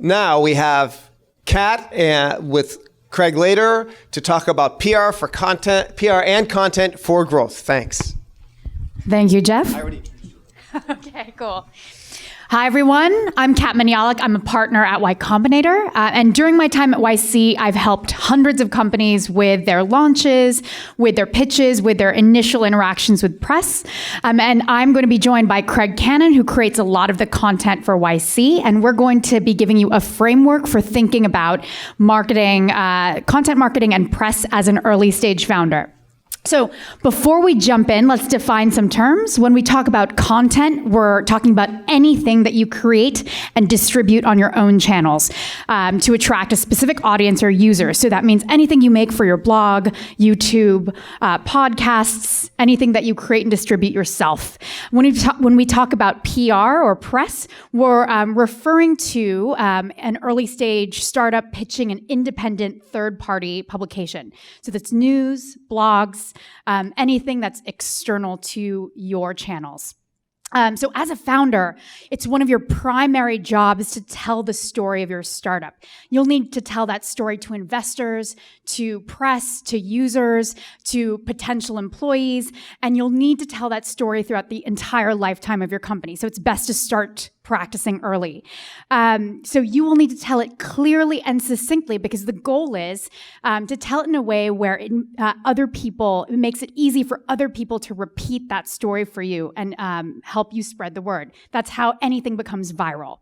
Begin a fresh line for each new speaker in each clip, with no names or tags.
Now we have Kat with Craig later to talk about PR for content, PR and content for growth. Thanks.
Thank you, Jeff.
I already
Okay, cool. Hi, everyone. I'm Kat Manalac. I'm a partner at Y Combinator. And during my time at YC, I've helped hundreds of companies with their launches, with their pitches, with their initial interactions with press. And I'm going to be joined by Craig Cannon, who creates a lot of the content for YC. And we're going to be giving you a framework for thinking about marketing, content marketing and press as an early stage founder. So before we jump in, let's define some terms. When we talk about content, we're talking about anything that you create and distribute on your own channels to attract a specific audience or user. So that means anything you make for your blog, YouTube, podcasts, anything that you create and distribute yourself. When we talk about PR or press, we're referring to an early stage startup pitching an independent third-party publication. So that's news, blogs, anything that's external to your channels. So as a founder, it's one of your primary jobs to tell the story of your startup. You'll need to tell that story to investors, to press, to users, to potential employees, and you'll need to tell that story throughout the entire lifetime of your company. So it's best to start practicing early. So you will need to tell it clearly and succinctly because the goal is to tell it in a way where it makes it easy for other people to repeat that story for you and help you spread the word. That's how anything becomes viral.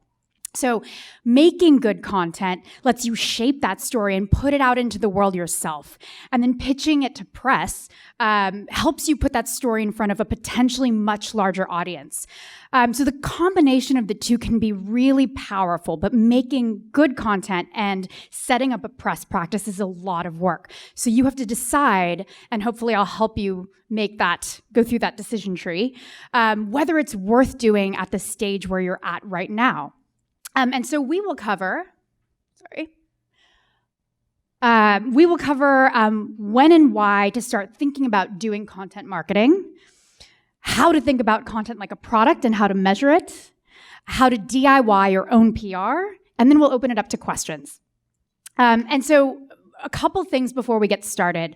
So making good content lets you shape that story and put it out into the world yourself. And then pitching it to press helps you put that story in front of a potentially much larger audience. So the combination of the two can be really powerful, but making good content and setting up a press practice is a lot of work. So you have to decide, and hopefully I'll help you go through that decision tree, whether it's worth doing at the stage where you're at right now. And so we will cover when and why to start thinking about doing content marketing, how to think about content like a product and how to measure it, how to DIY your own PR, and then we'll open it up to questions. And so a couple things before we get started.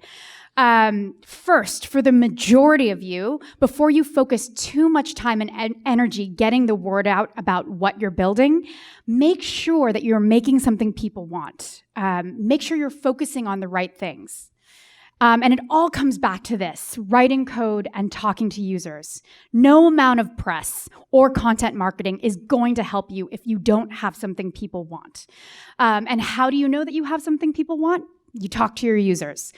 First, for the majority of you, before you focus too much time and energy getting the word out about what you're building, make sure that you're making something people want. Make sure you're focusing on the right things. And it all comes back to this, writing code and talking to users. No amount of press or content marketing is going to help you if you don't have something people want. And how do you know that you have something people want? You talk to your users.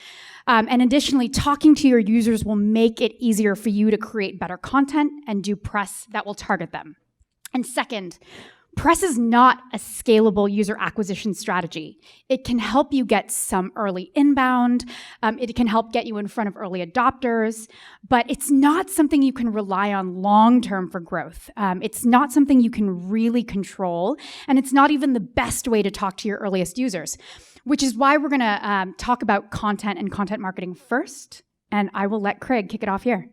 And additionally, talking to your users will make it easier for you to create better content and do press that will target them. And second, press is not a scalable user acquisition strategy. It can help you get some early inbound. It can help get you in front of early adopters, but it's not something you can rely on long-term for growth. It's not something you can really control, and it's not even the best way to talk to your earliest users, which is why we're gonna talk about content and content marketing first, and I will let Craig kick it off here.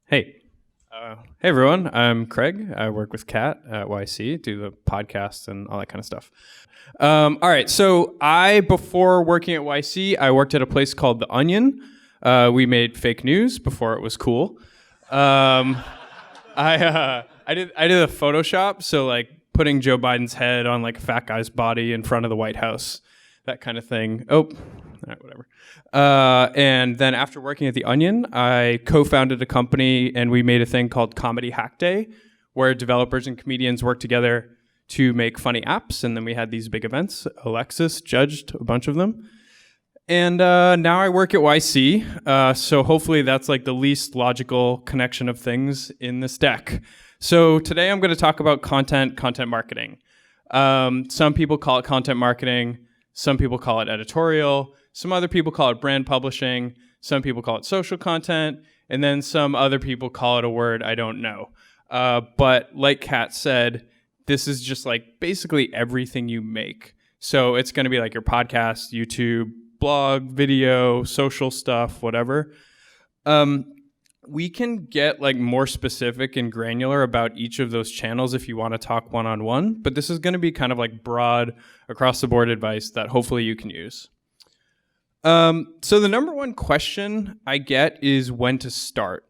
Hey. Hey, everyone. I'm Craig. I work with Kat at YC, do the podcast and all that kind of stuff. All right. So before working at YC, I worked at a place called The Onion. We made fake news before it was cool. I did a Photoshop, so like putting Joe Biden's head on like a fat guy's body in front of the White House, that kind of thing. Oh, all right, whatever. And then after working at The Onion, I co-founded a company and we made a thing called Comedy Hack Day, where developers and comedians work together to make funny apps. And then we had these big events. Alexis judged a bunch of them. And now I work at YC. So hopefully that's like the least logical connection of things in this deck. So today I'm going to talk about content marketing. Some people call it content marketing. Some people call it editorial. Some other people call it brand publishing. Some people call it social content. And then some other people call it a word I don't know. But like Kat said, this is just like basically everything you make. So it's going to be like your podcast, YouTube, blog, video, social stuff, whatever. we can get like more specific and granular about each of those channels if you want to talk one-on-one, but this is going to be kind of like broad across the board advice that hopefully you can use. So the number one question I get is when to start.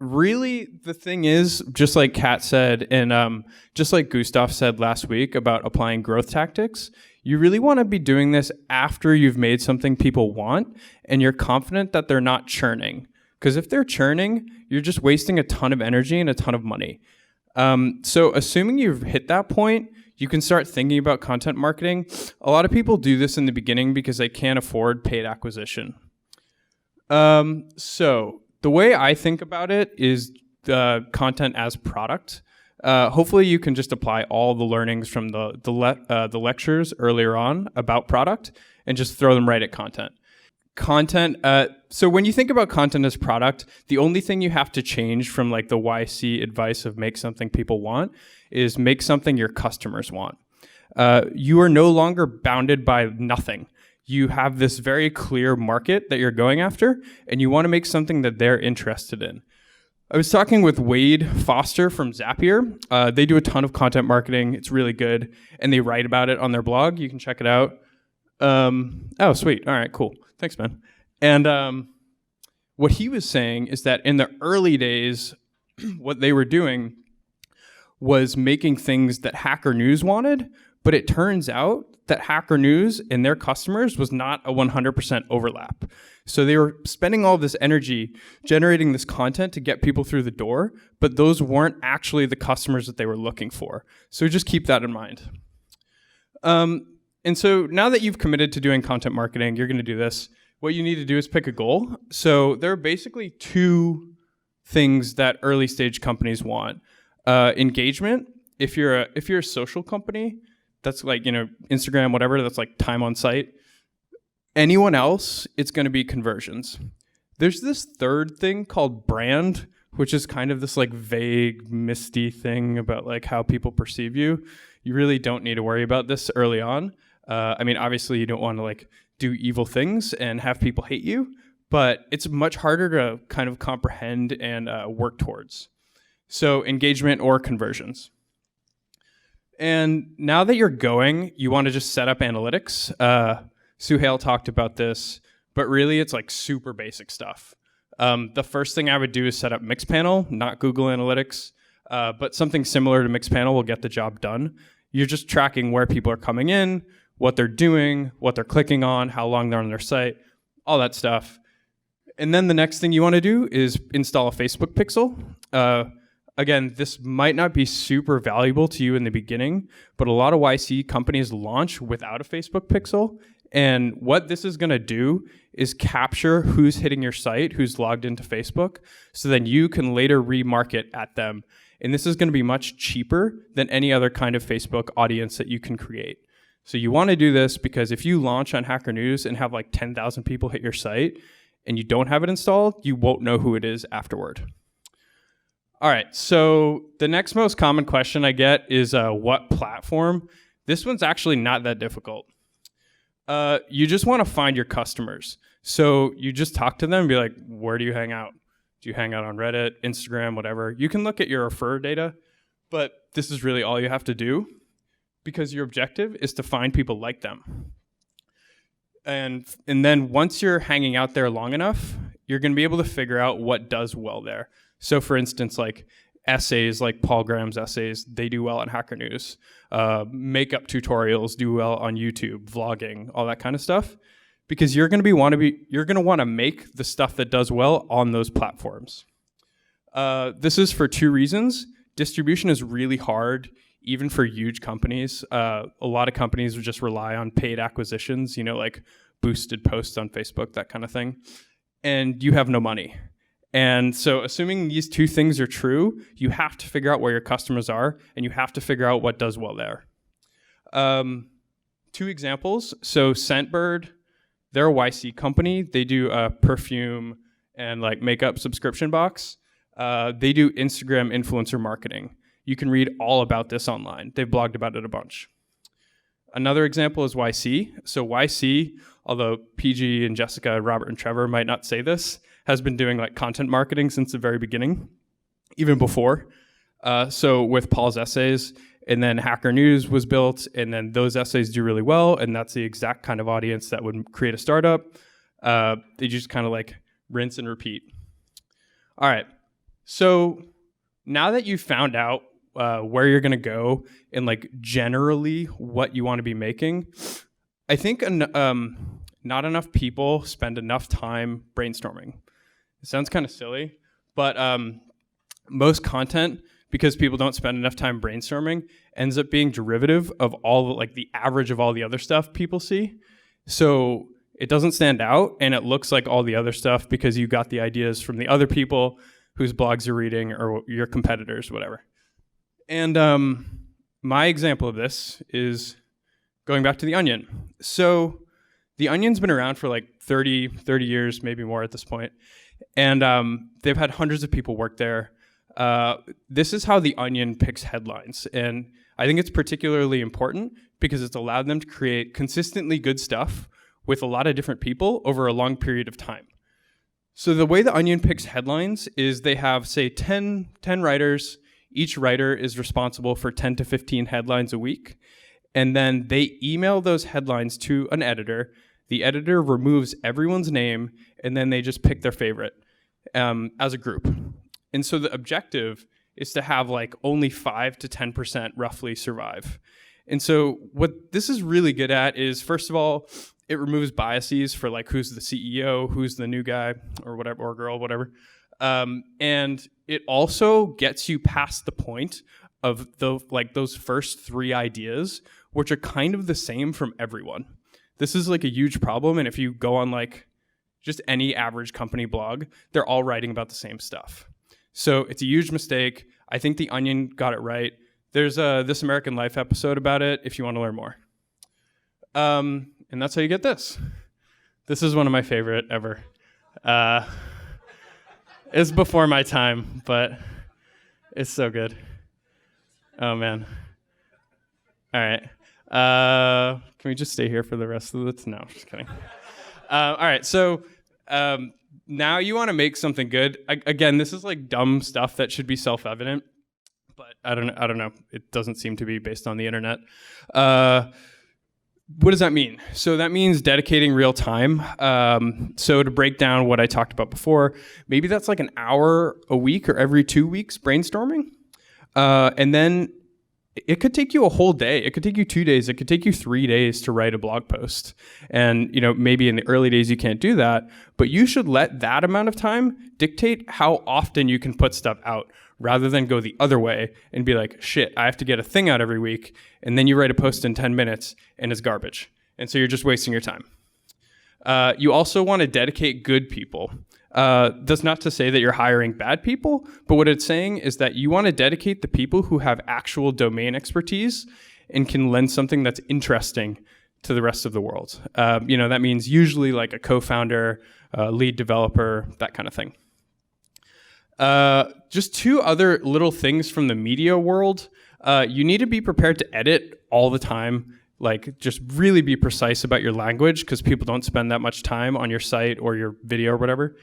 Really, the thing is, just like Kat said, and just like Gustav said last week about applying growth tactics, you really want to be doing this after you've made something people want and you're confident that they're not churning. Because if they're churning, you're just wasting a ton of energy and a ton of money. So assuming you've hit that point, you can start thinking about content marketing. A lot of people do this in the beginning because they can't afford paid acquisition. So the way I think about it is the content as product. Hopefully you can just apply all the learnings from the lectures earlier on about product and just throw them right at content. So when you think about content as product, the only thing you have to change from like the YC advice of make something people want is make something your customers want. You are no longer bounded by nothing. You have this very clear market that you're going after, and you want to make something that they're interested in. I was talking with Wade Foster from Zapier. They do a ton of content marketing. It's really good, and they write about it on their blog. You can check it out. Oh, sweet. All right, cool. Thanks, man. And what he was saying is that in the early days, what they were doing was making things that Hacker News wanted, but it turns out that Hacker News and their customers was not a 100% overlap. So they were spending all this energy generating this content to get people through the door, but those weren't actually the customers that they were looking for. So just keep that in mind. And so now that you've committed to doing content marketing, you're going to do this. What you need to do is pick a goal. So there are basically two things that early stage companies want. Engagement. If you're a social company, that's like, Instagram, whatever, that's like time on site. Anyone else, it's going to be conversions. There's this third thing called brand, which is kind of this like vague, misty thing about like how people perceive you. You really don't need to worry about this early on. Obviously you don't want to like do evil things and have people hate you, but it's much harder to kind of comprehend and work towards. So engagement or conversions. And now that you're going, you want to just set up analytics. Suhail talked about this, but really it's like super basic stuff. The first thing I would do is set up Mixpanel, not Google Analytics, but something similar to Mixpanel will get the job done. You're just tracking where people are coming in, what they're doing, what they're clicking on, how long they're on their site, all that stuff. And then the next thing you want to do is install a Facebook pixel. Again, this might not be super valuable to you in the beginning, but a lot of YC companies launch without a Facebook pixel. And what this is going to do is capture who's hitting your site, who's logged into Facebook, so then you can later remarket at them. And this is going to be much cheaper than any other kind of Facebook audience that you can create. So you want to do this because if you launch on Hacker News and have like 10,000 people hit your site and you don't have it installed, you won't know who it is afterward. All right, so the next most common question I get is what platform? This one's actually not that difficult. You just want to find your customers. So you just talk to them and be like, where do you hang out? Do you hang out on Reddit, Instagram, whatever? You can look at your refer data, but this is really all you have to do because your objective is to find people like them. And then once you're hanging out there long enough, you're going to be able to figure out what does well there. So for instance, like essays, like Paul Graham's essays, they do well on Hacker News. Makeup tutorials do well on YouTube, vlogging, all that kind of stuff. Because you're going to want to make the stuff that does well on those platforms. This is for two reasons. Distribution is really hard, even for huge companies. A lot of companies would just rely on paid acquisitions, like boosted posts on Facebook, that kind of thing. And you have no money. And so assuming these two things are true, you have to figure out where your customers are, and you have to figure out what does well there. Two examples. So Scentbird, they're a YC company. They do a perfume and like makeup subscription box. They do Instagram influencer marketing. You can read all about this online. They've blogged about it a bunch. Another example is YC. So YC, although PG and Jessica, Robert and Trevor might not say this, has been doing like content marketing since the very beginning, even before. So with Paul's essays, and then Hacker News was built, and then those essays do really well, and that's the exact kind of audience that would create a startup. They just kind of like rinse and repeat. All right, so now that you've found out where you're gonna go and like generally what you want to be making, I think not enough people spend enough time brainstorming. It sounds kind of silly, but most content, because people don't spend enough time brainstorming, ends up being derivative of all like the average of all the other stuff people see. So it doesn't stand out, and it looks like all the other stuff because you got the ideas from the other people whose blogs you're reading or your competitors, whatever. And my example of this is going back to The Onion. So The Onion's been around for like 30 years, maybe more at this point. And they've had hundreds of people work there. This is how The Onion picks headlines. And I think it's particularly important because it's allowed them to create consistently good stuff with a lot of different people over a long period of time. So the way The Onion picks headlines is they have, say, 10 writers. Each writer is responsible for 10 to 15 headlines a week. And then they email those headlines to an editor. The editor removes everyone's name, and then they just pick their favorite as a group. And so the objective is to have like only 5 to 10% roughly survive. And so what this is really good at is, first of all, it removes biases for like who's the CEO, who's the new guy or whatever, or girl, whatever. And it also gets you past the point of those first 3 ideas, which are kind of the same from everyone. This is like a huge problem. And if you go on like just any average company blog, they're all writing about the same stuff. So it's a huge mistake. I think The Onion got it right. There's a This American Life episode about it if you want to learn more. And that's how you get this. This is one of my favorite ever. It's before my time, but it's so good. Oh, man. All right. Can we just stay here for the rest of this? No, just kidding. All right. So now you want to make something good. Again, this is like dumb stuff that should be self-evident, but I don't know. It doesn't seem to be based on the internet. What does that mean? So that means dedicating real time. So to break down what I talked about before, maybe that's like an hour a week or every 2 weeks brainstorming. And then it could take you a whole day. It could take you 2 days. It could take you 3 days to write a blog post. And, maybe in the early days you can't do that, but you should let that amount of time dictate how often you can put stuff out, rather than go the other way and be like, shit, I have to get a thing out every week. And then you write a post in 10 minutes and it's garbage. And so you're just wasting your time. You also want to dedicate good people. That's not to say that you're hiring bad people, but what it's saying is that you want to dedicate the people who have actual domain expertise and can lend something that's interesting to the rest of the world. That means usually like a co-founder, lead developer, that kind of thing. Just 2 other little things from the media world. You need to be prepared to edit all the time. Like, just really be precise about your language, because people don't spend that much time on your site or your video or whatever.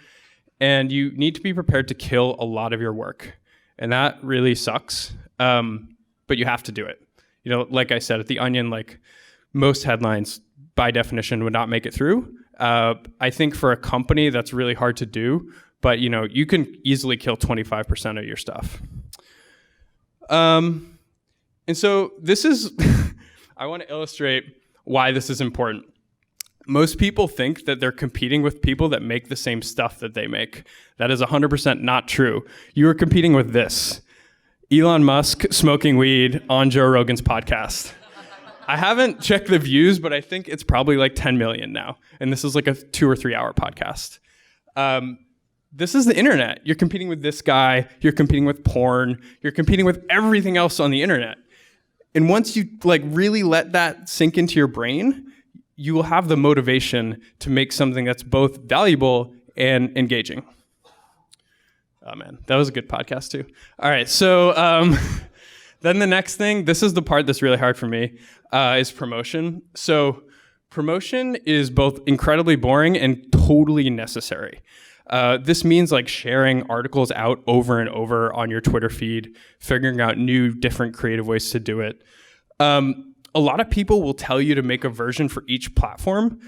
And you need to be prepared to kill a lot of your work. And that really sucks. But you have to do it. Like I said, at The Onion, like most headlines by definition would not make it through. I think for a company that's really hard to do, but you can easily kill 25% of your stuff. And so this is, I want to illustrate why this is important. Most people think that they're competing with people that make the same stuff that they make. That is 100% not true. You are competing with this. Elon Musk smoking weed on Joe Rogan's podcast. I haven't checked the views, but I think it's probably like 10 million now. And this is like a 2 or 3 hour podcast. This is the internet. You're competing with this guy. You're competing with porn. You're competing with everything else on the internet. And once you like really let that sink into your brain, you will have the motivation to make something that's both valuable and engaging. Oh man, that was a good podcast too. All right, so then the next thing, this is the part that's really hard for me, is promotion. So promotion is both incredibly boring and totally necessary. This means like sharing articles out over and over on your Twitter feed, figuring out new, different creative ways to do it. A lot of people will tell you to make a version for each platform.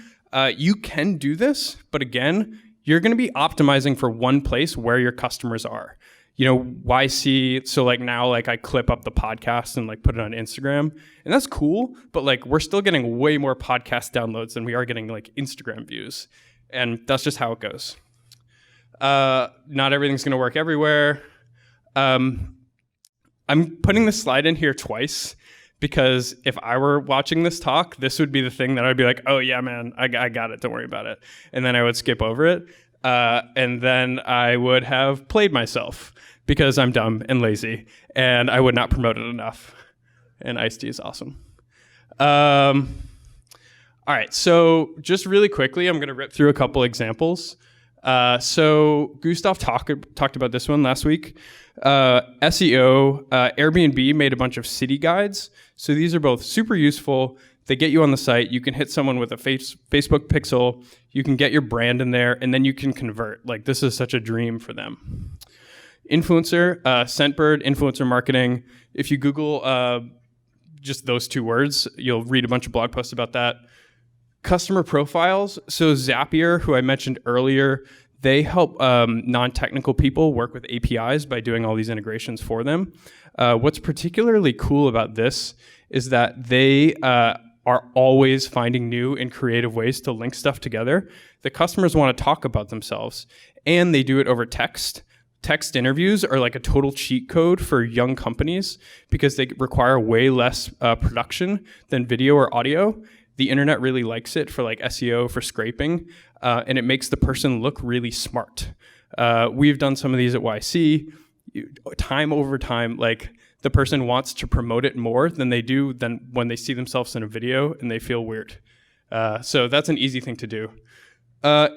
You can do this, but again, you're going to be optimizing for one place where your customers are. YC, so like now like I clip up the podcast and like put it on Instagram, and that's cool, but like we're still getting way more podcast downloads than we are getting like Instagram views. And that's just how it goes. Not everything's going to work everywhere. I'm putting this slide in here twice because if I were watching this talk, this would be the thing that I'd be like, oh yeah, man, I got it. Don't worry about it. And then I would skip over it. And then I would have played myself because I'm dumb and lazy and I would not promote it enough. And Ice-T is awesome. All right, so just really quickly, I'm going to rip through a couple examples. So Gustav talked about this one last week. SEO, Airbnb made a bunch of city guides. So these are both super useful. They get you on the site. You can hit someone with a Facebook pixel. You can get your brand in there, and then you can convert. Like, this is such a dream for them. Influencer, Scentbird, influencer marketing. If you Google just those two words, you'll read a bunch of blog posts about that. Customer profiles. So Zapier, who I mentioned earlier, they help non-technical people work with APIs by doing all these integrations for them. What's particularly cool about this is that they are always finding new and creative ways to link stuff together. The customers want to talk about themselves, and they do it over text. Text interviews are like a total cheat code for young companies because they require way less production than video or audio. The internet really likes it for like SEO, for scraping, and it makes the person look really smart. We've done some of these at YC. Time over time, like the person wants to promote it more than they do than when they see themselves in a video and they feel weird. So that's an easy thing to do.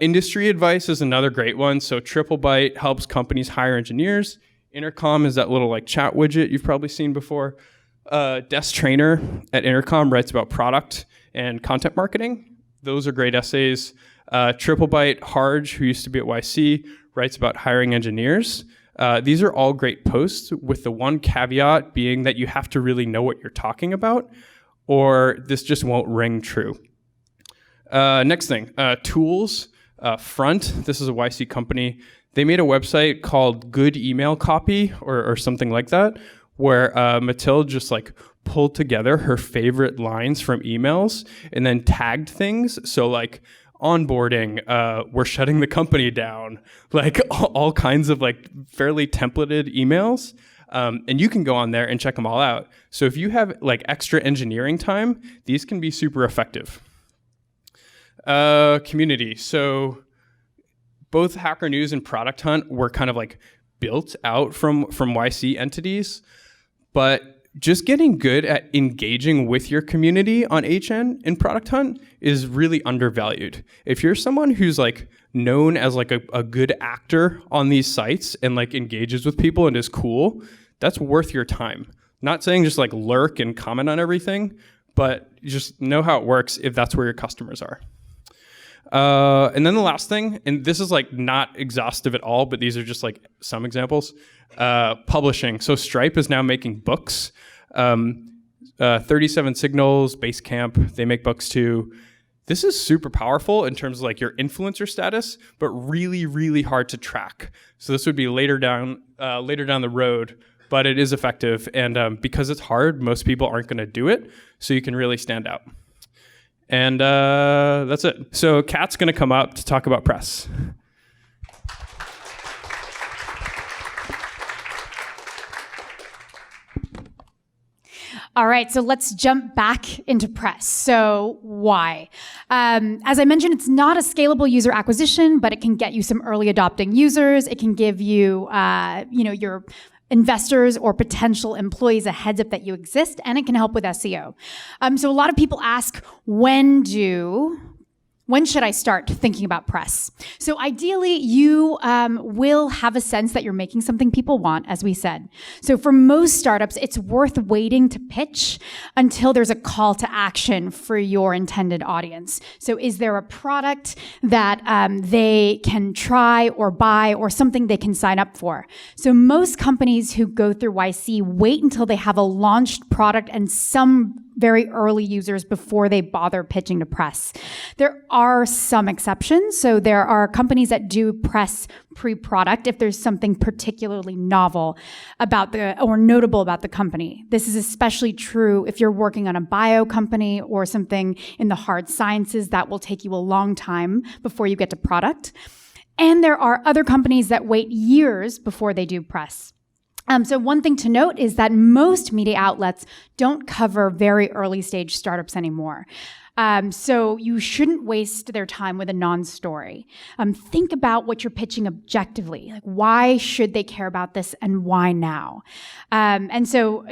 Industry advice is another great one. So TripleByte helps companies hire engineers. Intercom is that little like chat widget you've probably seen before. Desk Trainer at Intercom writes about product and content marketing. Those are great essays. TripleByte, Harj, who used to be at YC, writes about hiring engineers. These are all great posts, with the one caveat being that you have to really know what you're talking about, or this just won't ring true. Next thing, tools. Front, this is a YC company. They made a website called Good Email Copy or something like that, where Mathilde just like pulled together her favorite lines from emails and then tagged things. So like onboarding, we're shutting the company down, like all kinds of like fairly templated emails. And you can go on there and check them all out. So if you have like extra engineering time, these can be super effective. Community. So both Hacker News and Product Hunt were kind of like built out from YC entities, but just getting good at engaging with your community on HN and Product Hunt is really undervalued. If you're someone who's like known as like a good actor on these sites and like engages with people and is cool, that's worth your time. Not saying just like lurk and comment on everything, but just know how it works if that's where your customers are. And then the last thing, and this is like not exhaustive at all, but these are just like some examples. Publishing. So Stripe is now making books. 37 Signals, Basecamp, they make books too. This is super powerful in terms of like your influencer status, but really, really hard to track. So this would be later down the road, but it is effective. And because it's hard, most people aren't going to do it. So you can really stand out. And that's it. So Kat's going to come up to talk about press.
All right, so let's jump back into press. So why? As I mentioned, it's not a scalable user acquisition, but it can get you some early adopting users. It can give you, your investors or potential employees a heads up that you exist, and it can help with SEO. So a lot of people ask, when do When should I start thinking about press? So ideally, you will have a sense that you're making something people want, as we said. So for most startups, it's worth waiting to pitch until there's a call to action for your intended audience. So is there a product that they can try or buy or something they can sign up for? So most companies who go through YC wait until they have a launched product and some very early users before they bother pitching to press. There are some exceptions. So there are companies that do press pre-product if there's something particularly novel about or notable about the company. This is especially true if you're working on a bio company or something in the hard sciences that will take you a long time before you get to product. And there are other companies that wait years before they do press. So one thing to note is that most media outlets don't cover very early stage startups anymore. So you shouldn't waste their time with a non-story. Think about what you're pitching objectively. Like, why should they care about this and why now? And so,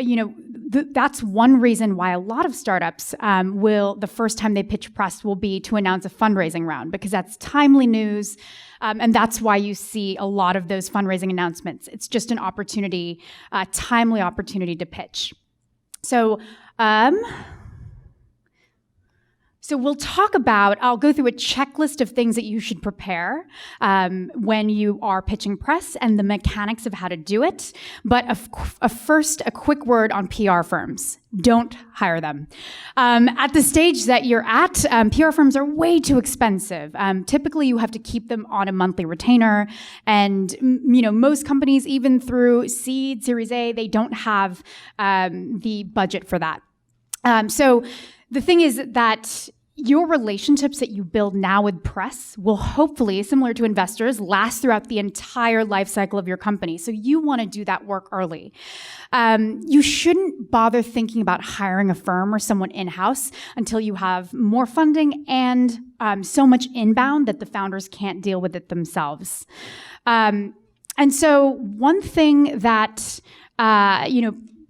that's one reason why a lot of startups the first time they pitch press will be to announce a fundraising round, because that's timely news. And that's why you see a lot of those fundraising announcements. It's just an opportunity, a timely opportunity to pitch. So we'll talk about, I'll go through a checklist of things that you should prepare when you are pitching press and the mechanics of how to do it. But first, a quick word on PR firms. Don't hire them. At the stage that you're at, PR firms are way too expensive. Typically, you have to keep them on a monthly retainer. And, most companies, even through seed, Series A, they don't have the budget for that. So the thing is that your relationships that you build now with press will hopefully, similar to investors, last throughout the entire life cycle of your company. So you want to do that work early. You shouldn't bother thinking about hiring a firm or someone in-house until you have more funding and so much inbound that the founders can't deal with it themselves. And so one thing that,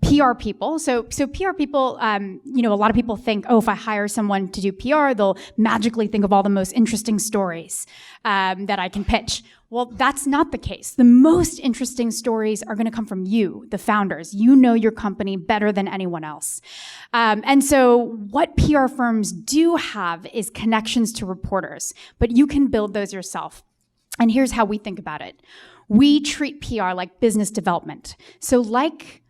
PR people. So PR people, a lot of people think, if I hire someone to do PR, they'll magically think of all the most interesting stories that I can pitch. Well, that's not the case. The most interesting stories are going to come from you, the founders. You know your company better than anyone else. And so what PR firms do have is connections to reporters, but you can build those yourself. And here's how we think about it. We treat PR like business development. So like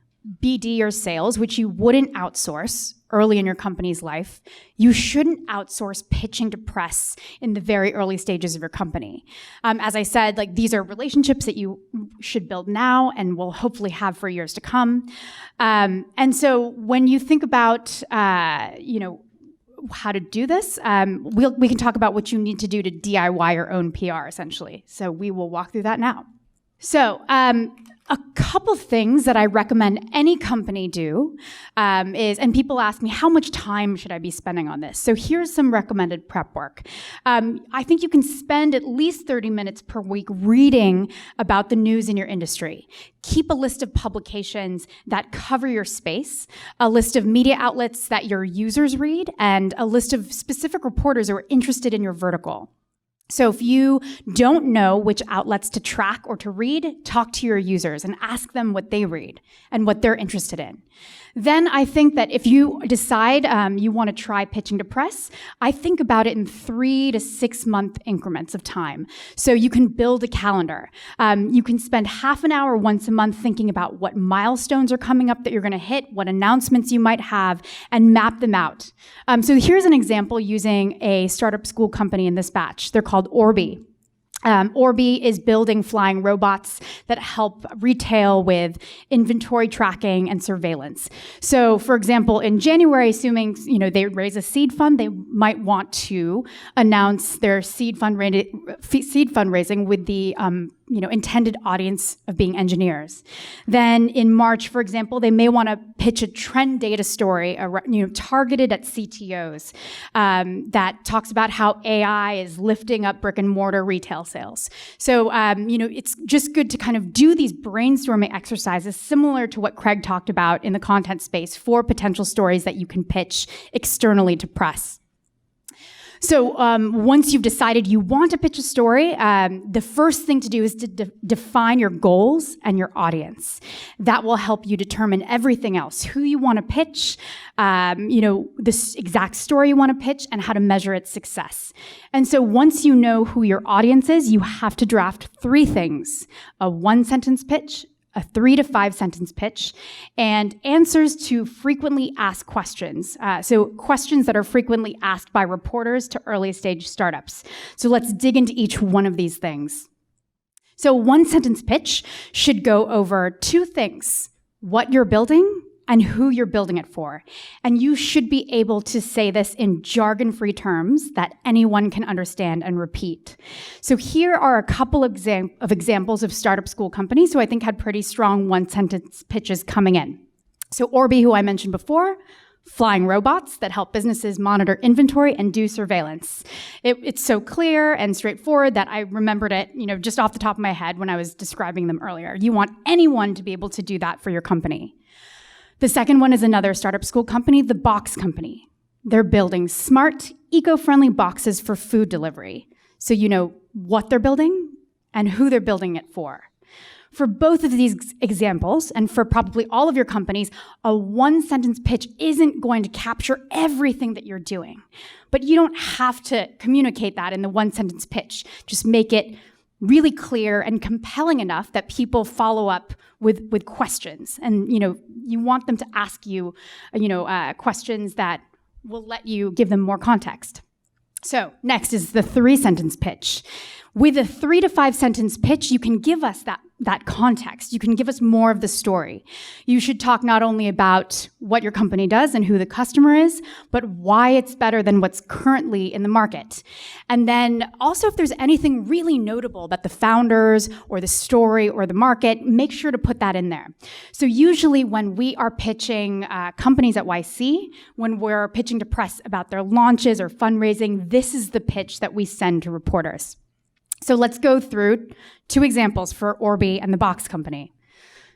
BD or sales, which you wouldn't outsource early in your company's life, you shouldn't outsource pitching to press in the very early stages of your company. As I said, these are relationships that you should build now and will hopefully have for years to come. And so when you think about, how to do this, we can talk about what you need to do to DIY your own PR, essentially. So we will walk through that now. So, a couple things that I recommend any company do and people ask me, how much time should I be spending on this? So here's some recommended prep work. I think you can spend at least 30 minutes per week reading about the news in your industry. Keep a list of publications that cover your space, a list of media outlets that your users read, and a list of specific reporters who are interested in your vertical. So if you don't know which outlets to track or to read, talk to your users and ask them what they read and what they're interested in. Then I think that if you decide you want to try pitching to press, I think about it in 3 to 6 month increments of time. So you can build a calendar. You can spend half an hour once a month thinking about what milestones are coming up that you're going to hit, what announcements you might have, and map them out. So here's an example using a startup school company in this batch. They're called Orbi. Orbi is building flying robots that help retail with inventory tracking and surveillance. So, for example, in January, assuming they raise a seed fund, they might want to announce their seed fundraising with the intended audience of being engineers. Then in March, for example, they may want to pitch a trend data story, targeted at CTOs, that talks about how AI is lifting up brick and mortar retail sales. So, it's just good to kind of do these brainstorming exercises similar to what Craig talked about in the content space for potential stories that you can pitch externally to press. So once you've decided you want to pitch a story, the first thing to do is to define your goals and your audience. That will help you determine everything else: who you want to pitch, this exact story you want to pitch, and how to measure its success. And so once you know who your audience is, you have to draft 3 things: a 1-sentence pitch, a 3 to 5 sentence pitch, and answers to frequently asked questions. So questions that are frequently asked by reporters to early stage startups. So let's dig into each one of these things. So 1-sentence pitch should go over 2 things: what you're building and who you're building it for. And you should be able to say this in jargon-free terms that anyone can understand and repeat. So here are a couple of examples of startup school companies who I think had pretty strong 1-sentence pitches coming in. So Orbi, who I mentioned before, flying robots that help businesses monitor inventory and do surveillance. It's so clear and straightforward that I remembered it, just off the top of my head when I was describing them earlier. You want anyone to be able to do that for your company. The second one is another startup school company, the Box Company. They're building smart, eco-friendly boxes for food delivery. So you know what they're building and who they're building it for. For both of these examples, and for probably all of your companies, a 1-sentence pitch isn't going to capture everything that you're doing. But you don't have to communicate that in the 1-sentence pitch. Just make it really clear and compelling enough that people follow up with questions. And, you want them to ask you, questions that will let you give them more context. So next is the 3-sentence pitch. With a 3 to 5 sentence pitch, you can give us that context. You can give us more of the story. You should talk not only about what your company does and who the customer is, but why it's better than what's currently in the market. And then also, if there's anything really notable about the founders or the story or the market, make sure to put that in there. So usually when we are pitching companies at YC, when we're pitching to press about their launches or fundraising, this is the pitch that we send to reporters. So let's go through 2 examples for Orbi and the Box Company.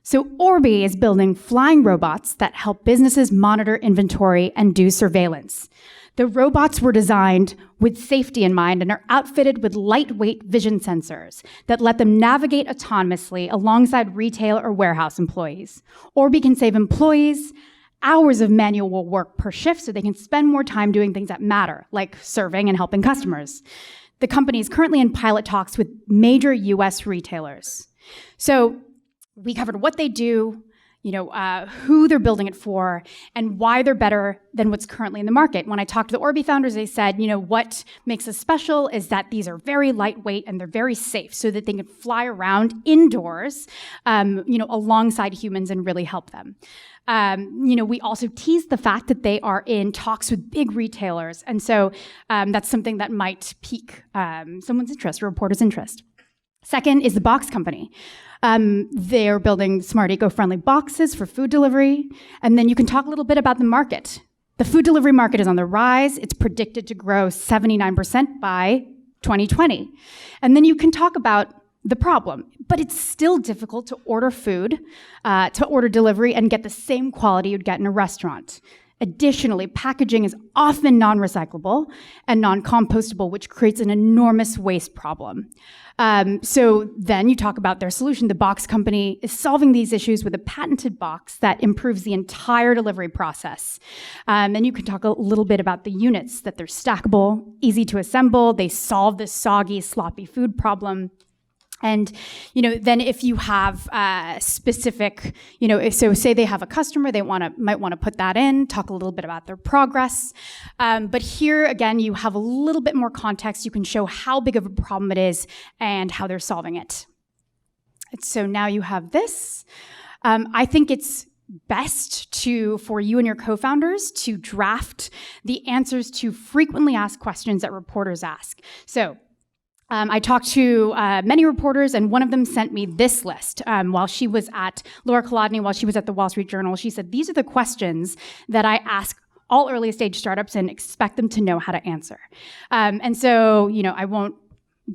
So Orbi is building flying robots that help businesses monitor inventory and do surveillance. The robots were designed with safety in mind and are outfitted with lightweight vision sensors that let them navigate autonomously alongside retail or warehouse employees. Orbi can save employees hours of manual work per shift so they can spend more time doing things that matter, like serving and helping customers. The company is currently in pilot talks with major US retailers. So we covered what they do, who they're building it for, and why they're better than what's currently in the market. When I talked to the Orbi founders, they said, what makes us special is that these are very lightweight and they're very safe so that they can fly around indoors, alongside humans and really help them. We also teased the fact that they are in talks with big retailers. And so that's something that might pique someone's interest, a reporter's interest. Second is the Box Company. They're building smart, eco-friendly boxes for food delivery. And then you can talk a little bit about the market. The food delivery market is on the rise. It's predicted to grow 79% by 2020. And then you can talk about the problem, but it's still difficult to order food, to order delivery and get the same quality you'd get in a restaurant. Additionally, packaging is often non-recyclable and non-compostable, which creates an enormous waste problem. So then you talk about their solution. The Box Company is solving these issues with a patented box that improves the entire delivery process. And you can talk a little bit about the units, that they're stackable, easy to assemble, they solve this soggy, sloppy food problem. And, then if you have specific, so say they have a customer, they might want to put that in, talk a little bit about their progress. But here, again, you have a little bit more context. You can show how big of a problem it is and how they're solving it. So now you have this. I think it's best for you and your co-founders to draft the answers to frequently asked questions that reporters ask. So I talked to many reporters, and one of them sent me this list while she was at Laura Kolodny, while she was at the Wall Street Journal. She said, these are the questions that I ask all early stage startups and expect them to know how to answer. And so, I won't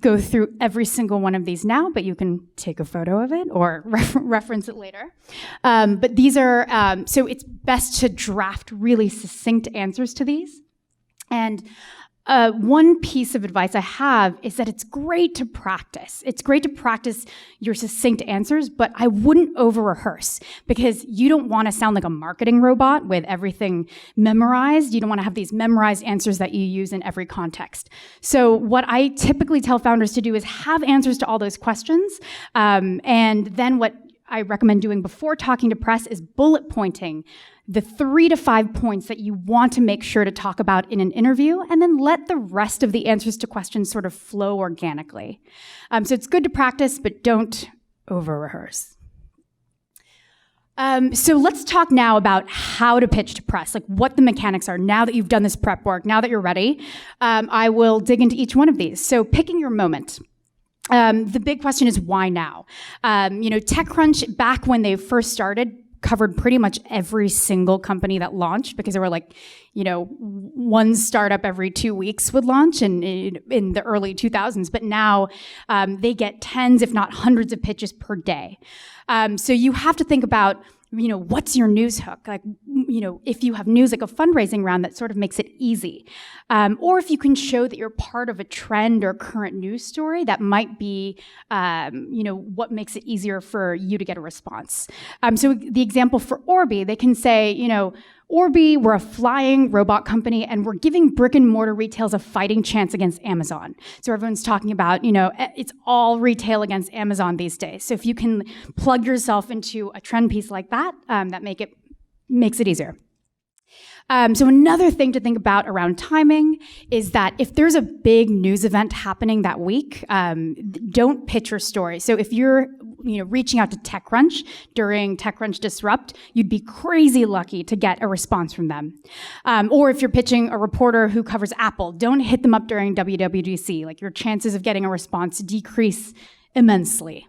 go through every single one of these now, but you can take a photo of it or reference it later. But these are, so it's best to draft really succinct answers to these. And one piece of advice I have is that it's great to practice. It's great to practice your succinct answers, but I wouldn't over-rehearse because you don't want to sound like a marketing robot with everything memorized. You don't want to have these memorized answers that you use in every context. So what I typically tell founders to do is have answers to all those questions, and then what I recommend doing before talking to press is bullet pointing the 3 to 5 points that you want to make sure to talk about in an interview, and then let the rest of the answers to questions sort of flow organically. So it's good to practice, but don't over-rehearse. So let's talk now about how to pitch to press, like what the mechanics are. Now that you've done this prep work, now that you're ready, I will dig into each one of these. So picking your moment. The big question is why now? TechCrunch, back when they first started, covered pretty much every single company that launched because there were one startup every 2 weeks would launch in the early 2000s. But now they get tens, if not hundreds of pitches per day. So you have to think about, what's your news hook? If you have news like a fundraising round, that sort of makes it easy. Or if you can show that you're part of a trend or current news story, that might be, what makes it easier for you to get a response. So the example for Orbi, they can say, Orbi, we're a flying robot company, and we're giving brick and mortar retailers a fighting chance against Amazon. So everyone's talking about, it's all retail against Amazon these days. So if you can plug yourself into a trend piece like that, that makes it easier. So another thing to think about around timing is that if there's a big news event happening that week, don't pitch your story. So if you're reaching out to TechCrunch during TechCrunch Disrupt, you'd be crazy lucky to get a response from them. Or if you're pitching a reporter who covers Apple, don't hit them up during WWDC. Your chances of getting a response decrease immensely.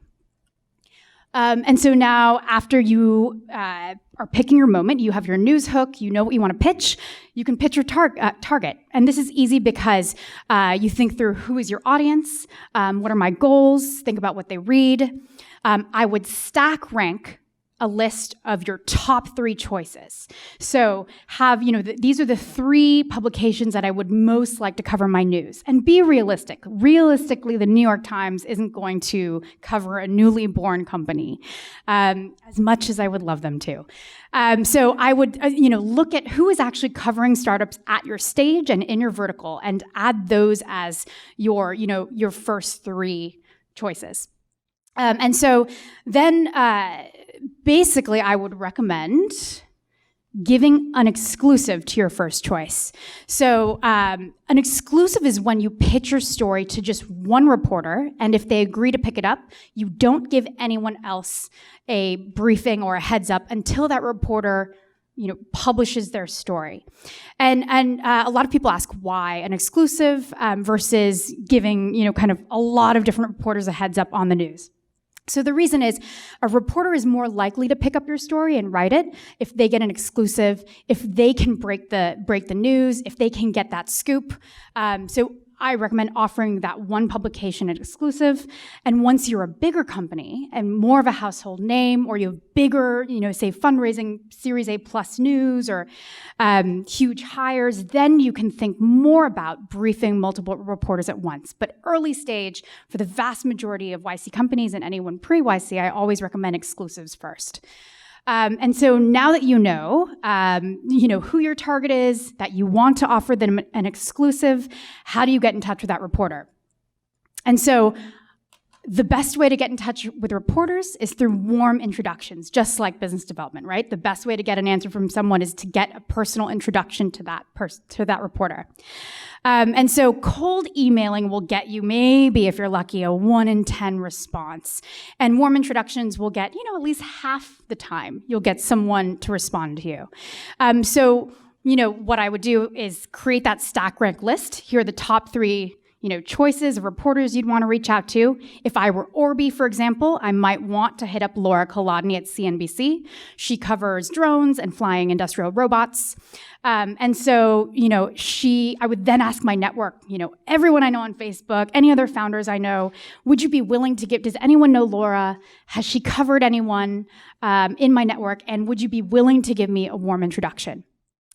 And so now, after you are picking your moment, you have your news hook, you know what you want to pitch, you can pitch your target. And this is easy because you think through who is your audience, what are my goals, think about what they read. I would stack rank a list of your top 3 choices. So have, these are the 3 publications that I would most like to cover my news. And be realistic. Realistically, the New York Times isn't going to cover a newly born company as much as I would love them to. So I would, look at who is actually covering startups at your stage and in your vertical, and add those as your first 3 choices. And so then, basically, I would recommend giving an exclusive to your first choice. So an exclusive is when you pitch your story to just one reporter, and if they agree to pick it up, you don't give anyone else a briefing or a heads up until that reporter publishes their story. And a lot of people ask why an exclusive versus giving kind of a lot of different reporters a heads up on the news. So the reason is a reporter is more likely to pick up your story and write it if they get an exclusive, if they can break the news, if they can get that scoop. So I recommend offering that one publication an exclusive. And once you're a bigger company and more of a household name, or you have bigger, say fundraising Series A plus news or huge hires, then you can think more about briefing multiple reporters at once. But early stage, for the vast majority of YC companies and anyone pre-YC, I always recommend exclusives first. And so now that you know who your target is, that you want to offer them an exclusive, how do you get in touch with that reporter? And so the best way to get in touch with reporters is through warm introductions, just like business development, right? The best way to get an answer from someone is to get a personal introduction to that reporter. And so cold emailing will get you, maybe if you're lucky, a 1 in 10 response. And warm introductions will get, at least half the time you'll get someone to respond to you. So what I would do is create that stack rank list. Here are the top 3 choices of reporters you'd want to reach out to. If I were Orbi, for example, I might want to hit up Laura Kolodny at CNBC. She covers drones and flying industrial robots. And so, I would then ask my network, everyone I know on Facebook, any other founders I know, would you be willing to does anyone know Laura? Has she covered anyone in my network? And would you be willing to give me a warm introduction?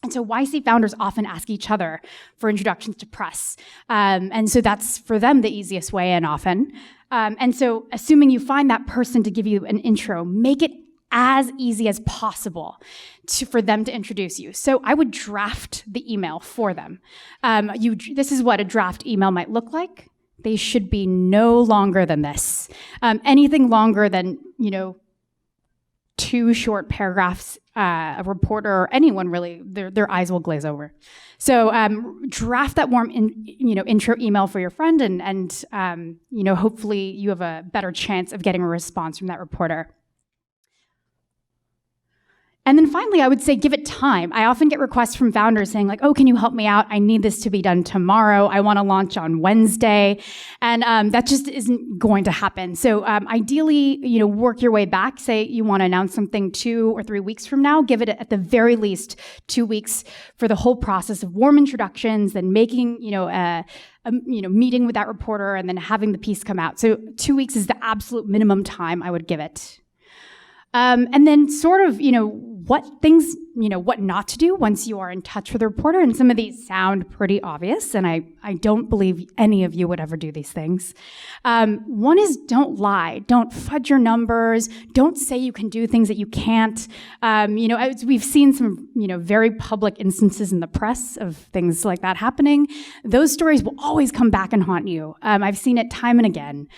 And so YC founders often ask each other for introductions to press. And so that's for them the easiest way in often. And so assuming you find that person to give you an intro, make it as easy as possible for them to introduce you. So I would draft the email for them. This is what a draft email might look like. They should be no longer than this. Anything longer than, 2 short paragraphs, a reporter or anyone really, their eyes will glaze over. So draft that warm intro email for your friend and hopefully you have a better chance of getting a response from that reporter. And then finally, I would say give it time. I often get requests from founders saying like, oh, can you help me out? I need this to be done tomorrow. I want to launch on Wednesday. And that just isn't going to happen. So ideally, work your way back. Say you want to announce something 2 or 3 weeks from now. Give it at the very least 2 weeks for the whole process of warm introductions, then making, a meeting with that reporter and then having the piece come out. So 2 weeks is the absolute minimum time I would give it. And then sort of, what things, what not to do once you are in touch with a reporter. And some of these sound pretty obvious, and I don't believe any of you would ever do these things. One is don't lie. Don't fudge your numbers. Don't say you can do things that you can't. We've seen some, very public instances in the press of things like that happening. Those stories will always come back and haunt you. I've seen it time and again.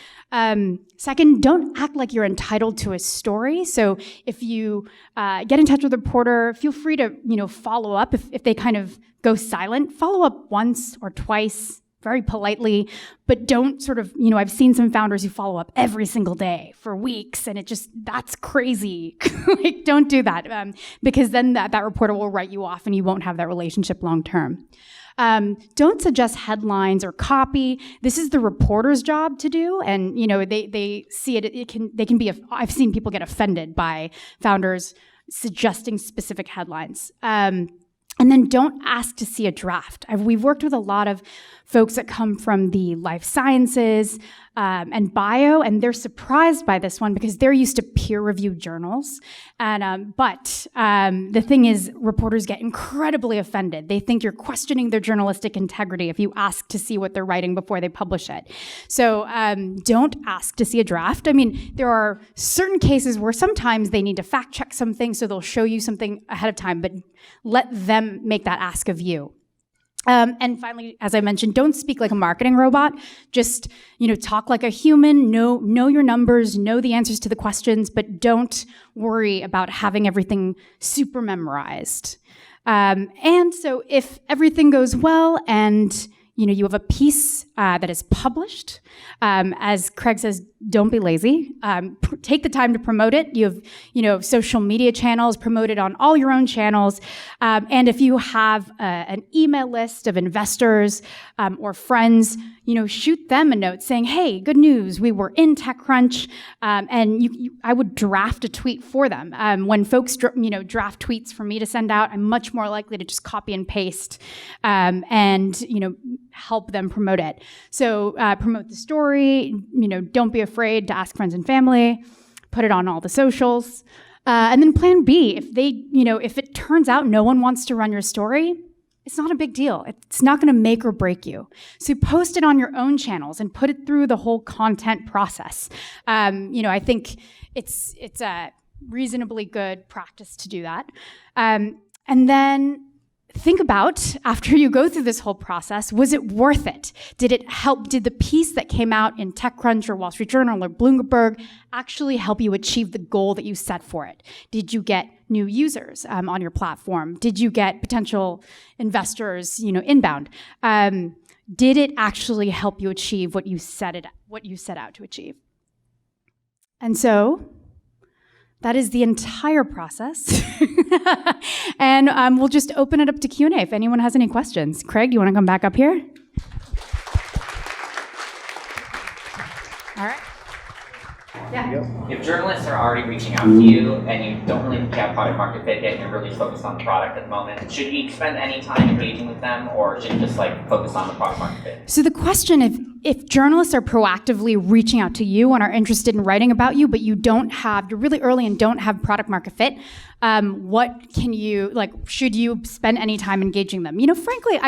Second, don't act like you're entitled to a story. So if you get in touch with a reporter, feel free to follow up. If they kind of go silent, follow up once or twice, very politely, but don't sort of, I've seen some founders who follow up every single day for weeks, and that's crazy. Like, don't do that, because then that reporter will write you off and you won't have that relationship long term. Don't suggest headlines or copy. This is the reporter's job to do, and they see it. They can be. I've seen people get offended by founders suggesting specific headlines. And then don't ask to see a draft. We've worked with a lot of folks that come from the life sciences and bio, and they're surprised by this one because they're used to peer-reviewed journals. But the thing is, reporters get incredibly offended. They think you're questioning their journalistic integrity if you ask to see what they're writing before they publish it. So don't ask to see a draft. I mean, there are certain cases where sometimes they need to fact-check something, so they'll show you something ahead of time, but let them make that ask of you. And finally, as I mentioned, don't speak like a marketing robot. Just, talk like a human, know your numbers, know the answers to the questions, but don't worry about having everything super memorized. And so if everything goes well and you have a piece that is published, as Craig says, don't be lazy. Take the time to promote it. You have, social media channels, promote it on all your own channels. And if you have an email list of investors or friends, shoot them a note saying, hey, good news, we were in TechCrunch. And I would draft a tweet for them. When folks, draft tweets for me to send out, I'm much more likely to just copy and paste and help them promote it. So promote the story, don't be afraid to ask friends and family, put it on all the socials. And then plan B, if it turns out no one wants to run your story, it's not a big deal. It's not going to make or break you. So post it on your own channels and put it through the whole content process. I think it's a reasonably good practice to do that. And then think about, after you go through this whole process, was it worth it? Did it help? Did the piece that came out in TechCrunch or Wall Street Journal or Bloomberg actually help you achieve the goal that you set for it? Did you get new users on your platform? Did you get potential investors, inbound? Did it actually help you achieve what you set out to achieve? And so that is the entire process. And we'll just open it up to Q&A if anyone has any questions. Craig, do you want to come back up here? All right. Yeah.
If journalists are already reaching out to you and you don't really think you have product market fit yet and you're really focused on the product at the moment, should you spend any time engaging with them, or should you just focus on the product market fit?
So the question, if journalists are proactively reaching out to you and are interested in writing about you, but you're really early and don't have product market fit, what can you, should you spend any time engaging them? Frankly,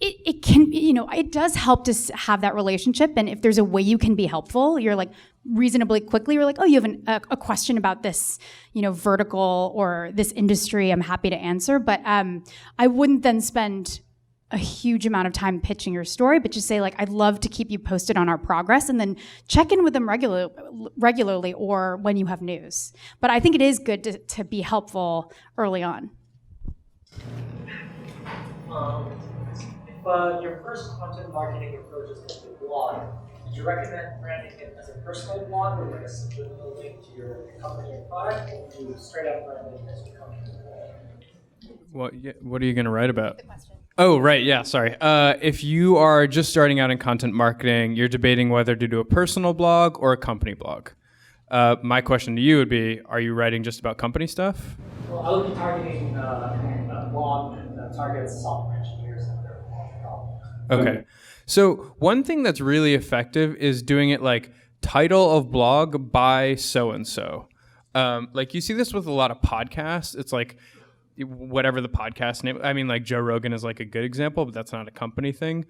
it does help to have that relationship. And if there's a way you can be helpful, you're reasonably quickly, you're oh, you have a question about this, vertical or this industry, I'm happy to answer. But I wouldn't then spend a huge amount of time pitching your story, but just say I'd love to keep you posted on our progress, and then check in with them regularly or when you have news. But I think it is good to be helpful early on.
If your first content marketing approach is going to be blog, would you recommend branding it as a personal blog or a subliminal link to your company or product, or do you straight up brand it as your company?
What are you going to write about? Oh, right. Yeah. Sorry. If you are just starting out in content marketing, you're debating whether to do a personal blog or a company blog. My question to you would be, are you writing just about company stuff?
Well, I would be targeting a blog that targets software engineers and their problems.
Okay. So one thing that's really effective is doing it title of blog by so-and-so. You see this with a lot of podcasts. It's whatever the podcast name. I mean, Joe Rogan is a good example, but that's not a company thing.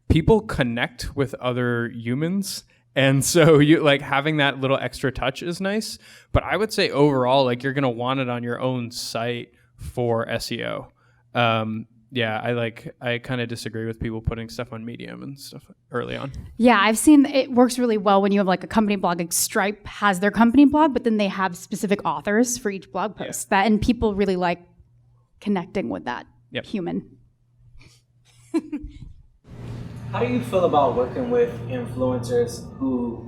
People connect with other humans, and so you having that little extra touch is nice. But I would say overall, you're gonna want it on your own site for SEO. I kind of disagree with people putting stuff on Medium and stuff early on.
Yeah, I've seen it works really well when you have a company blog. Stripe has their company blog, but then they have specific authors for each blog post. And people really like connecting with that human.
How do you feel about working with influencers who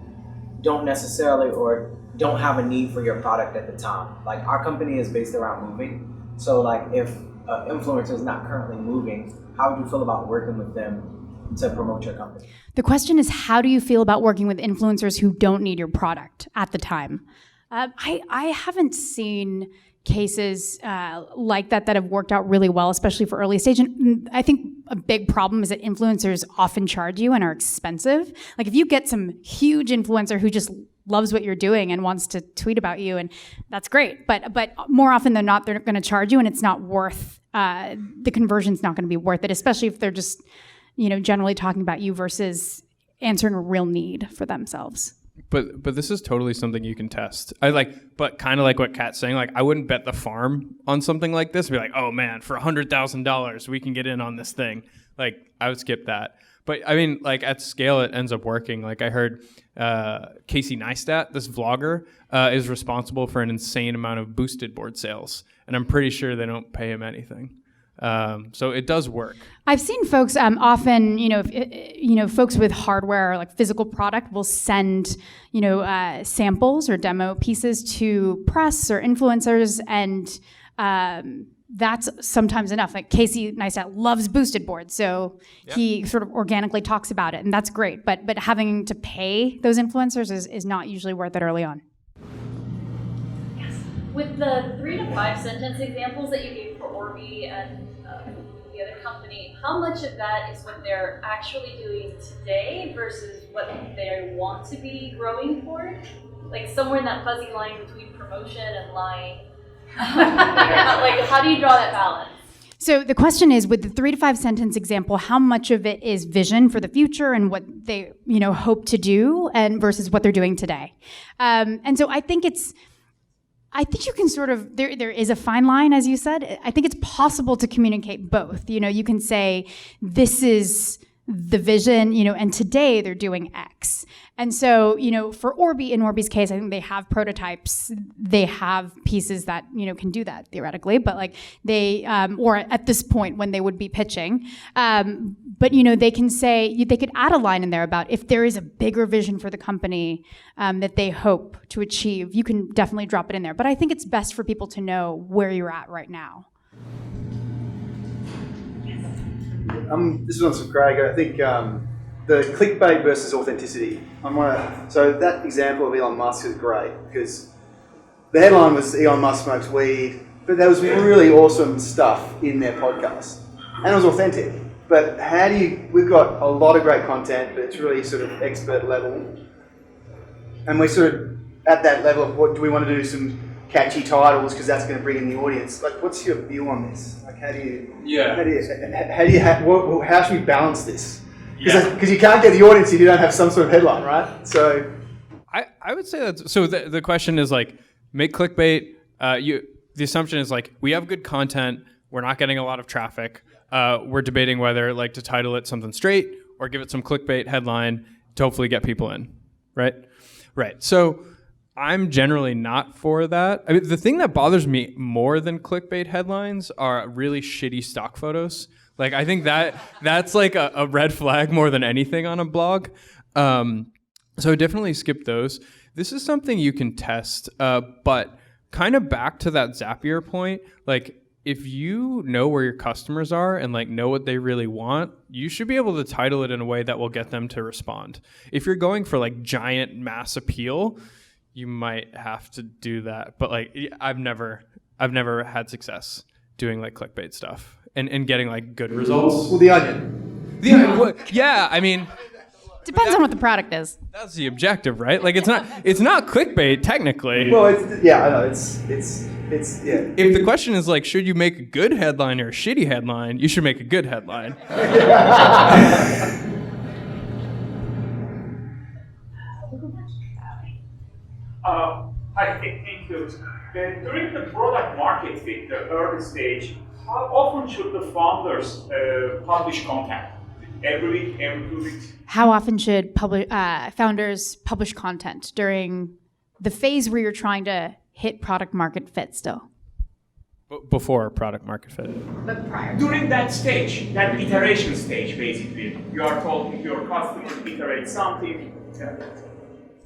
don't necessarily or don't have a need for your product at the time? Our company is based around moving. So if influencer is not currently moving, how would you feel about working with them to promote your company?
The question is, how do you feel about working with influencers who don't need your product at the time? I haven't seen cases like that have worked out really well, especially for early stage. And I think a big problem is that influencers often charge you and are expensive. If you get some huge influencer who just loves what you're doing and wants to tweet about you, and that's great. But more often than not, they're going to charge you, and it's not worth the conversion's not going to be worth it, especially if they're just generally talking about you versus answering a real need for themselves.
But this is totally something you can test. But kind of like what Kat's saying, I wouldn't bet the farm on something like this. Be oh man, for $100,000 we can get in on this thing. I would skip that. But I mean, at scale, it ends up working. I heard Casey Neistat, this vlogger, is responsible for an insane amount of boosted board sales, and I'm pretty sure they don't pay him anything. So it does work.
I've seen folks often, folks with hardware or physical product will send, samples or demo pieces to press or influencers, and that's sometimes enough. Casey Neistat loves boosted boards, so he sort of organically talks about it, and that's great. But having to pay those influencers is not usually worth it early on.
With the 3 to 5 sentence examples that you gave for Orbi and the other company, how much of that is what they're actually doing today versus what they want to be growing for? Somewhere in that fuzzy line between promotion and lying. How do you draw that balance?
So the question is, with the 3 to 5 sentence example, how much of it is vision for the future and what they hope to do, and versus what they're doing today? And so I think you can sort of, there is a fine line, as you said. I think it's possible to communicate both. You can say, this is the vision, and today they're doing X. And so, for Orbi, in Orbi's case, I think they have prototypes. They have pieces that, can do that theoretically, but they, or at this point when they would be pitching. But, they can say, they could add a line in there about if there is a bigger vision for the company that they hope to achieve, you can definitely drop it in there. But I think it's best for people to know where you're at right now.
This one's for Craig. I think the clickbait versus authenticity. So that example of Elon Musk is great because the headline was Elon Musk smokes weed, but there was really awesome stuff in their podcast, and it was authentic. But how do you, we've got a lot of great content, but it's really sort of expert level. And we're sort of at that level of what do we want to do some catchy titles because that's going to bring in the audience. Like, what's your view on this? Like, how should we balance this? Because you can't get the audience if you don't have some sort of headline, right? So
I would say that. So the question is like, make clickbait. The assumption is like, we have good content. We're not getting a lot of traffic. We're debating whether like to title it something straight or give it some clickbait headline to hopefully get people in, right? Right. So I'm generally not for that. I mean, the thing that bothers me more than clickbait headlines are really shitty stock photos. Like, I think that's like a red flag more than anything on a blog. So definitely skip those. This is something you can test, but kind of back to that Zapier point, like, if you know where your customers are and like know what they really want, you should be able to title it in a way that will get them to respond. If you're going for like giant mass appeal, you might have to do that. But like, I've never had success doing like clickbait stuff and getting like good results.
Well, the Onion.
Yeah, I mean,
Depends on what the product is.
that's the objective, right? Like, it's not clickbait technically.
Well, I know it's yeah.
If the question is like, should you make a good headline or a shitty headline, you should make a good headline.
Hi, thank you. During the product market fit, the early stage, how often should the founders publish content? Every week, every 2 weeks?
How often should founders publish content during the phase where you're trying to hit product market fit still?
Before product market fit.
But prior.
During that stage, that iteration stage, basically, you are told if your customer iterates something.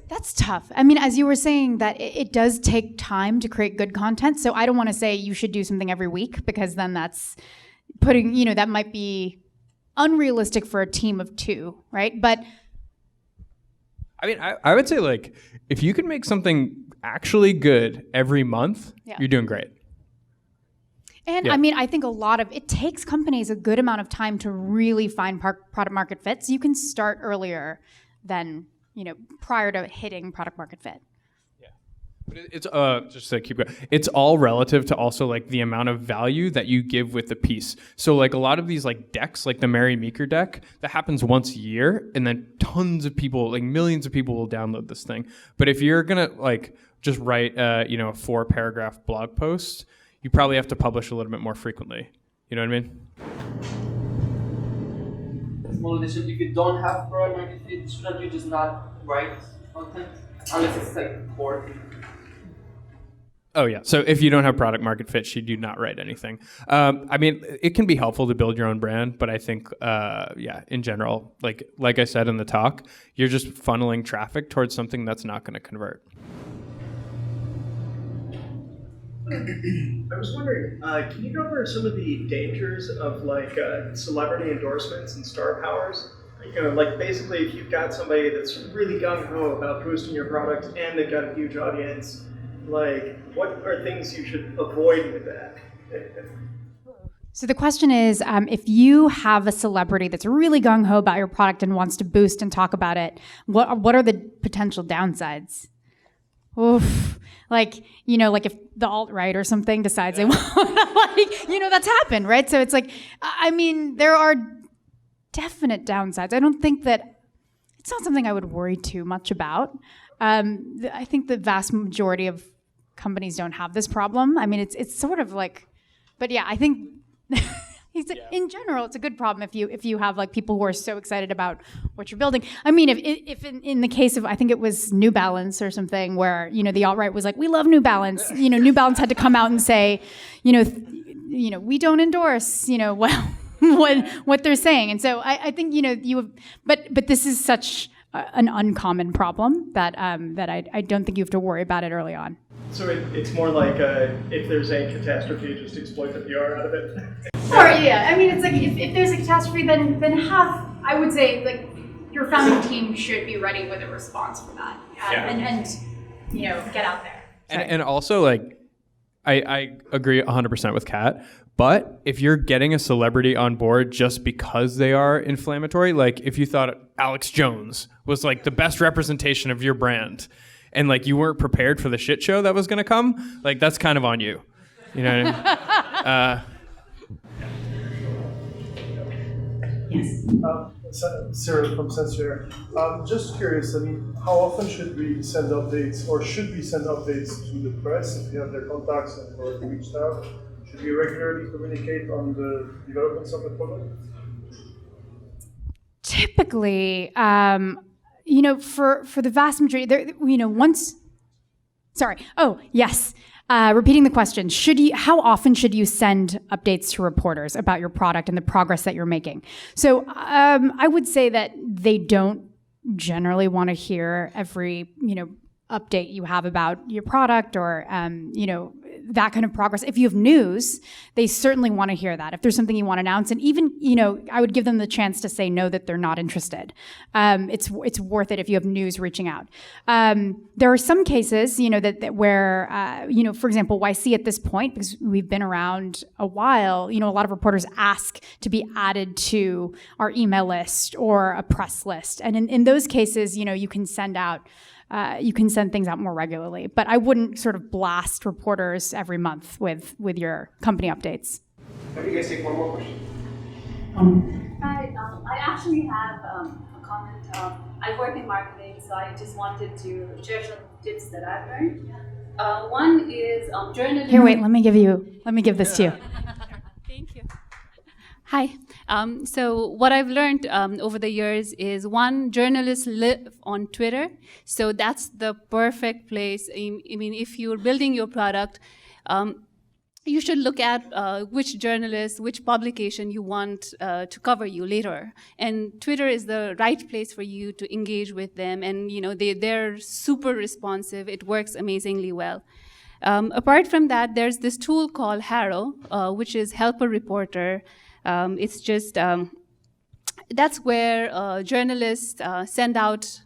That's tough. I mean, as you were saying, that it does take time to create good content. So I don't want to say you should do something every week, because then that's putting, that might be unrealistic for a team of 2, right? But
I mean, I would say, like, if you can make something actually good every month, you're doing great.
And I mean, I think it takes companies a good amount of time to really find product market fit. So you can start earlier than, prior to hitting product market fit.
Yeah. But it's just to keep going. It's all relative to also like the amount of value that you give with the piece. So like a lot of these like decks, like the Mary Meeker deck, that happens once a year, and then tons of people, like millions of people, will download this thing. But if you're gonna like just write a 4-paragraph blog post, you probably have to publish a little bit more frequently. You know what I mean?
Small addition, if you don't have product market fit, shouldn't you just not write content? Unless it's like core thing.
Oh yeah. So if you don't have product market fit, should you not write anything? I mean, it can be helpful to build your own brand, but I think, in general, like I said in the talk, you're just funneling traffic towards something that's not going to convert.
I was wondering, can you go over some of the dangers of like celebrity endorsements and star powers? Like basically, if you've got somebody that's really gung-ho about boosting your product and they've got a huge audience, like what are things you should avoid with that?
So the question is, if you have a celebrity that's really gung-ho about your product and wants to boost and talk about it, what are the potential downsides? Oof. Like if the alt-right or something decides they want to, that's happened, right? So it's like, I mean, there are definite downsides. I don't think that, it's not something I would worry too much about. I think the vast majority of companies don't have this problem. I mean, it's sort of like, but yeah, I think in general, it's a good problem if you have like people who are so excited about what you're building. I mean, if in the case of, I think it was New Balance or something, where the alt-right was like, we love New Balance. New Balance had to come out and say, we don't endorse, what they're saying. And so I think but this is such an uncommon problem that I don't think you have to worry about it early on.
So it's more like if there's a catastrophe, just exploit the PR out of it.
Or I mean, it's like if there's a catastrophe, then I would say like your founding team should be ready with a response for that, and get out there.
And also like I agree 100% with Kat. But if you're getting a celebrity on board just because they are inflammatory, like if you thought Alex Jones was like the best representation of your brand and like you weren't prepared for the shit show that was going to come, like that's kind of on you. You know what I mean?
Yes.
Cyril from Sensier. Just curious, I mean, how often should we send updates, or should we send updates to the press if we have their contacts and already reached out? Should we regularly communicate on the developments of the product?
Typically, for the vast majority, repeating the question, how often should you send updates to reporters about your product and the progress that you're making? So I would say that they don't generally want to hear every, update you have about your product or, that kind of progress. If you have news, they certainly want to hear that. If there's something you want to announce, and even, I would give them the chance to say no, that they're not interested. It's worth it if you have news reaching out. There are some cases, where, for example, YC at this point, because we've been around a while, a lot of reporters ask to be added to our email list or a press list. And in those cases, you can send things out more regularly, but I wouldn't sort of blast reporters every month with your company updates.
Let me guys take one more question.
I actually have a comment. I work in marketing, so I just wanted to share some tips that I've learned. One is journalism.
Here, wait. Let me give this to you.
Thank you. Hi. So what I've learned over the years is, one, journalists live on Twitter. So that's the perfect place. I mean, if you're building your product, you should look at which journalist, which publication you want to cover you later. And Twitter is the right place for you to engage with them. And, they're super responsive. It works amazingly well. Apart from that, there's this tool called Harrow, which is Help a Reporter. It's just, that's where journalists send out,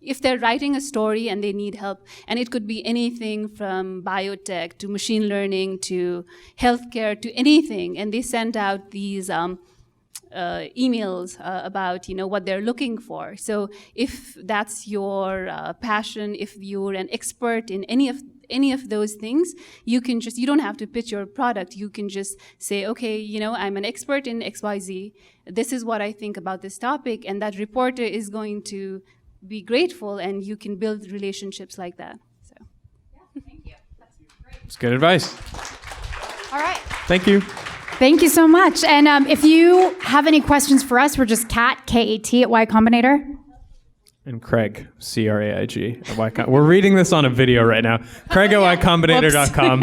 if they're writing a story and they need help, and it could be anything from biotech to machine learning to healthcare to anything, and they send out these emails about what they're looking for. So if that's your passion, if you're an expert in any of those things, you don't have to pitch your product. You can just say, okay, I'm an expert in XYZ. This is what I think about this topic, and that reporter is going to be grateful, and you can build relationships like that. So,
yeah, thank you. That's great.
It's good advice.
All right.
Thank you.
Thank you so much. And if you have any questions for us, we're just Kat, K-A-T, at Y Combinator.
And Craig, C-R-A-I-G, at Y We're reading this on a video right now. Craig at ycombinator.com.